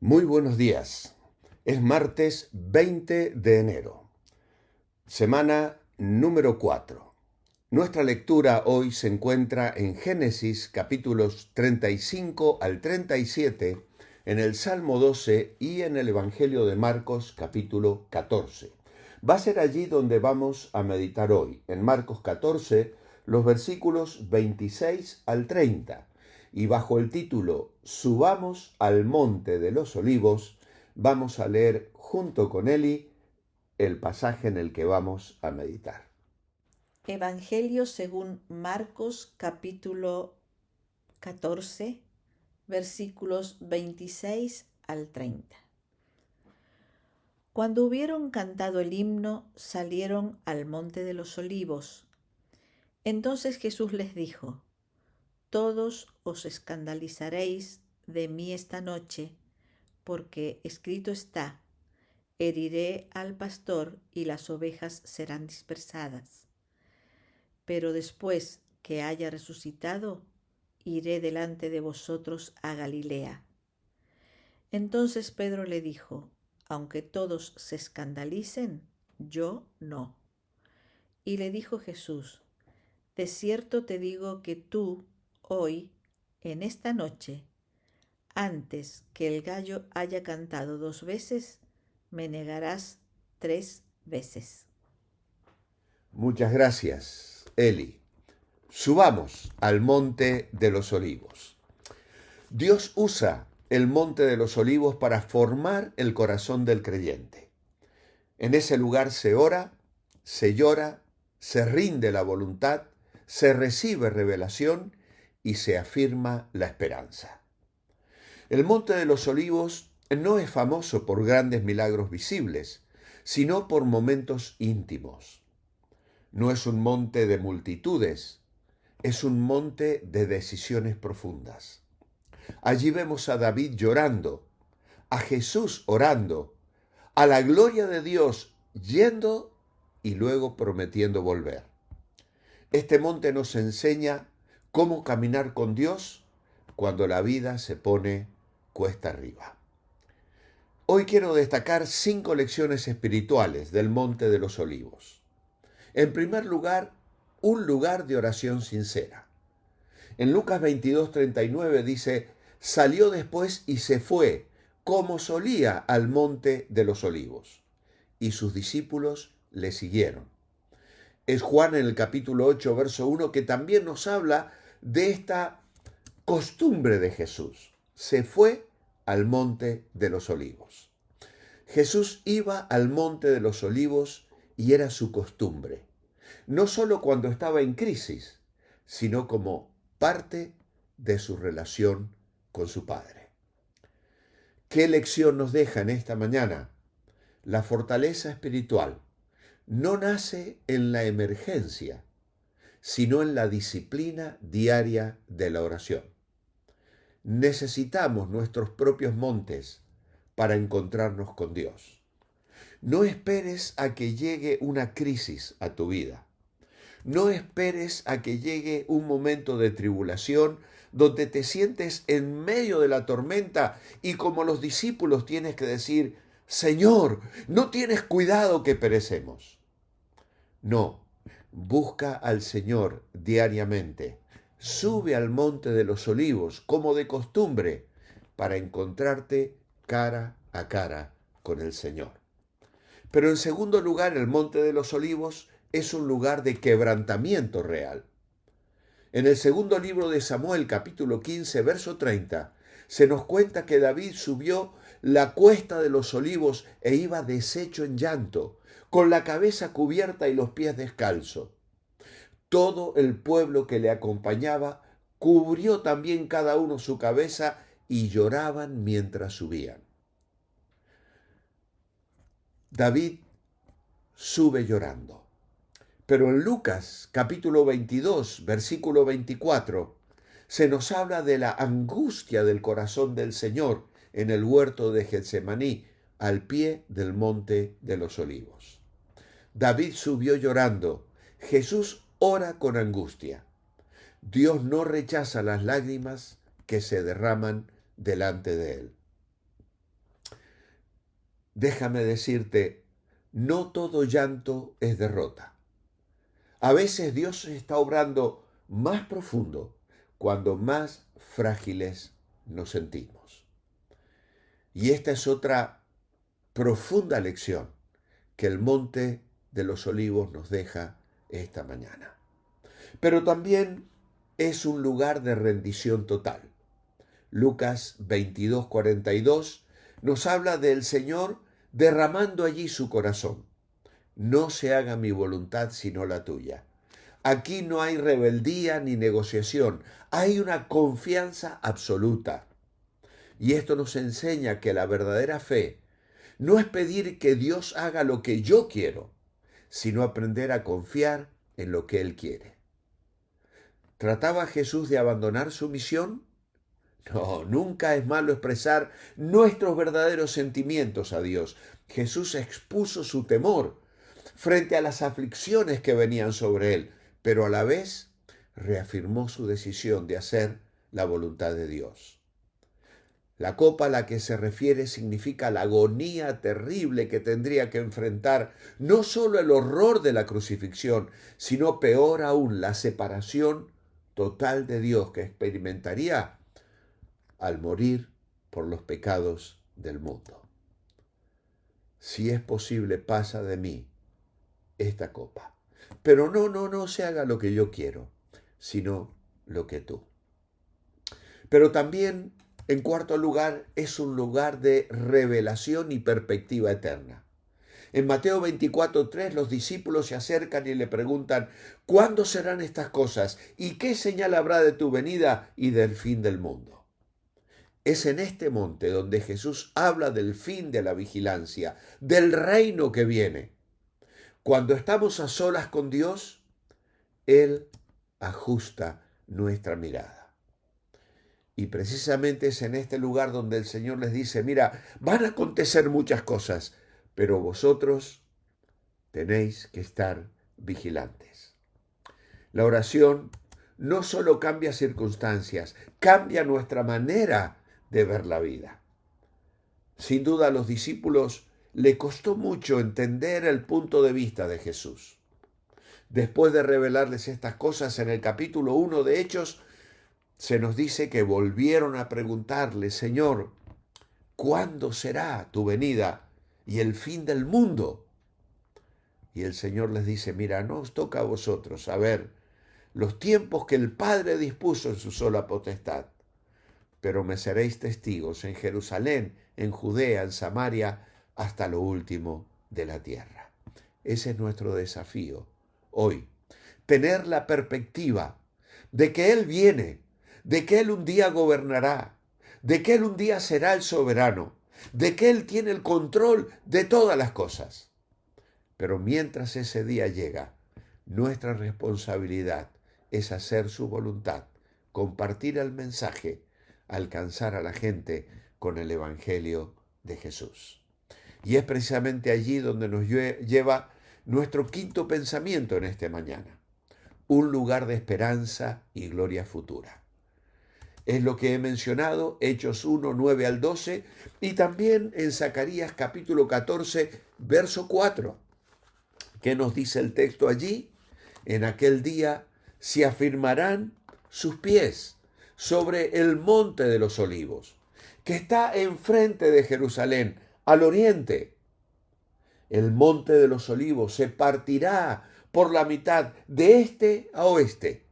Muy buenos días. Es martes 20 de enero, semana número 4. Nuestra lectura hoy se encuentra en Génesis capítulos 35 al 37, en el Salmo 12 y en el Evangelio de Marcos capítulo 14. Va a ser allí donde vamos a meditar hoy, en Marcos 14, los versículos 26 al 30. Y bajo el título Subamos al Monte de los Olivos, vamos a leer junto con Eli el pasaje en el que vamos a meditar. Evangelio según Marcos capítulo 14, versículos 26 al 30. Cuando hubieron cantado el himno, salieron al monte de los olivos. Entonces Jesús les dijo: Todos os escandalizaréis de mí esta noche, porque escrito está: heriré al pastor y las ovejas serán dispersadas. Pero después que haya resucitado, iré delante de vosotros a Galilea. Entonces Pedro le dijo: aunque todos se escandalicen, yo no. Y le dijo Jesús: de cierto te digo que tú, hoy, en esta noche, antes que el gallo haya cantado 2 veces, me negarás 3 veces. Muchas gracias, Eli. Subamos al Monte de los Olivos. Dios usa el Monte de los Olivos para formar el corazón del creyente. En ese lugar se ora, se llora, se rinde la voluntad, se recibe revelación y se afirma la esperanza. El Monte de los Olivos no es famoso por grandes milagros visibles, sino por momentos íntimos. No es un monte de multitudes, es un monte de decisiones profundas. Allí vemos a David llorando, a Jesús orando, a la gloria de Dios yendo y luego prometiendo volver. Este monte nos enseña cómo caminar con Dios cuando la vida se pone cuesta arriba. Hoy quiero destacar 5 lecciones espirituales del Monte de los Olivos. En primer lugar, un lugar de oración sincera. En Lucas 22:39 dice: salió después y se fue, como solía, al Monte de los Olivos, y sus discípulos le siguieron. Es Juan en el capítulo 8, verso 1, que también nos habla de esta costumbre de Jesús. Se fue al Monte de los Olivos. Jesús iba al Monte de los Olivos y era su costumbre, no solo cuando estaba en crisis, sino como parte de su relación con su Padre. ¿Qué lección nos deja en esta mañana? La fortaleza espiritual no nace en la emergencia, sino en la disciplina diaria de la oración. Necesitamos nuestros propios montes para encontrarnos con Dios. No esperes a que llegue una crisis a tu vida. No esperes a que llegue un momento de tribulación donde te sientes en medio de la tormenta y como los discípulos tienes que decir: Señor, ¿no tienes cuidado que perecemos? No, busca al Señor diariamente. Sube al Monte de los Olivos como de costumbre para encontrarte cara a cara con el Señor. Pero en segundo lugar, el Monte de los Olivos es un lugar de quebrantamiento real. En el segundo libro de Samuel, capítulo 15, verso 30, se nos cuenta que David subió la cuesta de los olivos e iba deshecho en llanto, con la cabeza cubierta y los pies descalzos. Todo el pueblo que le acompañaba cubrió también cada uno su cabeza y lloraban mientras subían. David sube llorando. Pero en Lucas capítulo 22, versículo 24, se nos habla de la angustia del corazón del Señor en el huerto de Getsemaní, al pie del Monte de los Olivos. David subió llorando. Jesús ora con angustia. Dios no rechaza las lágrimas que se derraman delante de él. déjame decirte, no todo llanto es derrota. A veces Dios está obrando más profundo cuando más frágiles nos sentimos. Y esta es otra profunda lección que el Monte de los Olivos nos deja esta mañana. Pero también es un lugar de rendición total. Lucas 22:42 nos habla del Señor derramando allí su corazón. No se haga mi voluntad sino la tuya. Aquí no hay rebeldía ni negociación, hay una confianza absoluta. Y esto nos enseña que la verdadera fe no es pedir que Dios haga lo que yo quiero, sino aprender a confiar en lo que Él quiere. ¿Trataba Jesús de abandonar su misión? No, nunca es malo expresar nuestros verdaderos sentimientos a Dios. Jesús expuso su temor frente a las aflicciones que venían sobre él, pero a la vez reafirmó su decisión de hacer la voluntad de Dios. La copa a la que se refiere significa la agonía terrible que tendría que enfrentar, no solo el horror de la crucifixión, sino peor aún, la separación total de Dios que experimentaría al morir por los pecados del mundo. Si es posible, pasa de mí esta copa. Pero no se haga lo que yo quiero, sino lo que tú. Pero también, en cuarto lugar, es un lugar de revelación y perspectiva eterna. En Mateo 24:3 los discípulos se acercan y le preguntan, ¿cuándo serán estas cosas? ¿Y qué señal habrá de tu venida y del fin del mundo? Es en este monte donde Jesús habla del fin de la vigilancia, del reino que viene. Cuando estamos a solas con Dios, Él ajusta nuestra mirada. Y precisamente es en este lugar donde el Señor les dice, mira, van a acontecer muchas cosas, pero vosotros tenéis que estar vigilantes. La oración no solo cambia circunstancias, cambia nuestra manera de ver la vida. Sin duda a los discípulos le costó mucho entender el punto de vista de Jesús. Después de revelarles estas cosas en el capítulo 1 de Hechos, se nos dice que volvieron a preguntarle, Señor, ¿cuándo será tu venida y el fin del mundo? Y el Señor les dice, mira, no os toca a vosotros saber los tiempos que el Padre dispuso en su sola potestad, pero me seréis testigos en Jerusalén, en Judea, en Samaria, hasta lo último de la tierra. Ese es nuestro desafío hoy, tener la perspectiva de que Él viene, de que Él un día gobernará, de que Él un día será el soberano, de que Él tiene el control de todas las cosas. Pero mientras ese día llega, nuestra responsabilidad es hacer su voluntad, compartir el mensaje, alcanzar a la gente con el Evangelio de Jesús. Y es precisamente allí donde nos lleva nuestro quinto pensamiento en esta mañana. Un lugar de esperanza y gloria futura. Es lo que he mencionado, Hechos 1, 9 al 12, y también en Zacarías capítulo 14, verso 4. ¿Qué nos dice el texto allí? En aquel día se afirmarán sus pies sobre el monte de los olivos, que está enfrente de Jerusalén, al oriente. El monte de los olivos se partirá por la mitad, de este a oeste,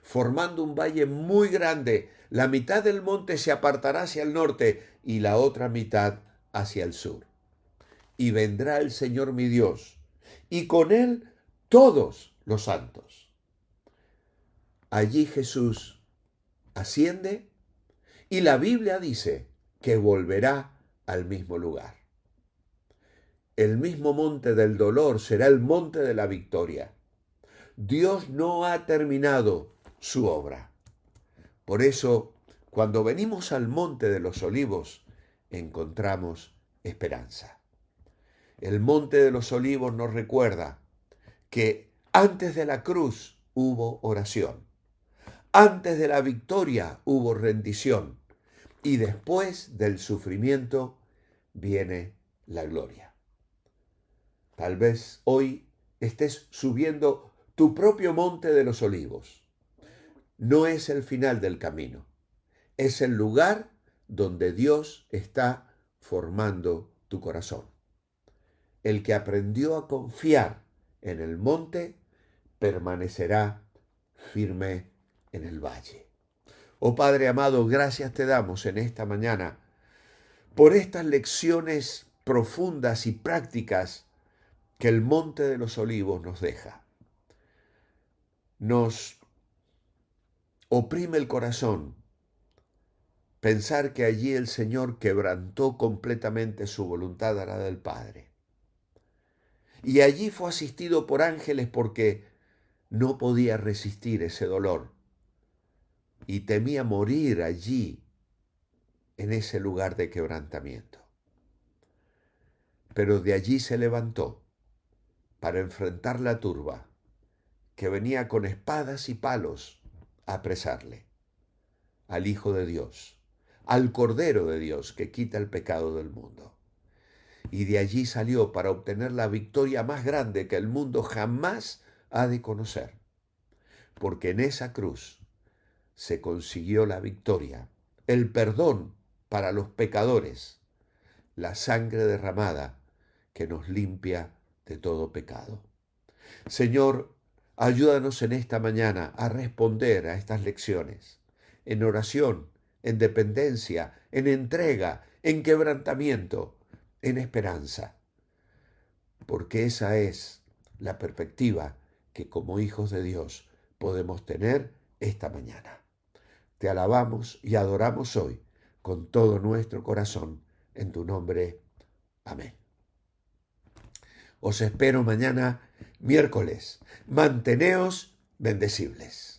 formando un valle muy grande. La mitad del monte se apartará hacia el norte y la otra mitad hacia el sur. Y vendrá el Señor mi Dios, y con él todos los santos. Allí Jesús asciende y la Biblia dice que volverá al mismo lugar. El mismo monte del dolor será el monte de la victoria. Dios no ha terminado su obra. Por eso, cuando venimos al monte de los olivos, encontramos esperanza. El monte de los olivos nos recuerda que antes de la cruz hubo oración. Antes de la victoria hubo rendición. Y después del sufrimiento viene la gloria. Tal vez hoy estés subiendo tu propio monte de los olivos. No es el final del camino, es el lugar donde Dios está formando tu corazón. El que aprendió a confiar en el monte permanecerá firme en el valle. Oh Padre amado, gracias te damos en esta mañana por estas lecciones profundas y prácticas que el Monte de los Olivos nos deja. Nos oprime el corazón pensar que allí el Señor quebrantó completamente su voluntad a la del Padre. Y allí fue asistido por ángeles porque no podía resistir ese dolor y temía morir allí, en ese lugar de quebrantamiento. Pero de allí se levantó para enfrentar la turba que venía con espadas y palos a apresarle, al Hijo de Dios, al Cordero de Dios que quita el pecado del mundo. Y de allí salió para obtener la victoria más grande que el mundo jamás ha de conocer, porque en esa cruz se consiguió la victoria, el perdón para los pecadores, la sangre derramada que nos limpia de todo pecado. Señor, ayúdanos en esta mañana a responder a estas lecciones, en oración, en dependencia, en entrega, en quebrantamiento, en esperanza, porque esa es la perspectiva que como hijos de Dios podemos tener esta mañana. Te alabamos y adoramos hoy con todo nuestro corazón, en tu nombre. Amén. Os espero mañana, miércoles. Manteneos bendecibles.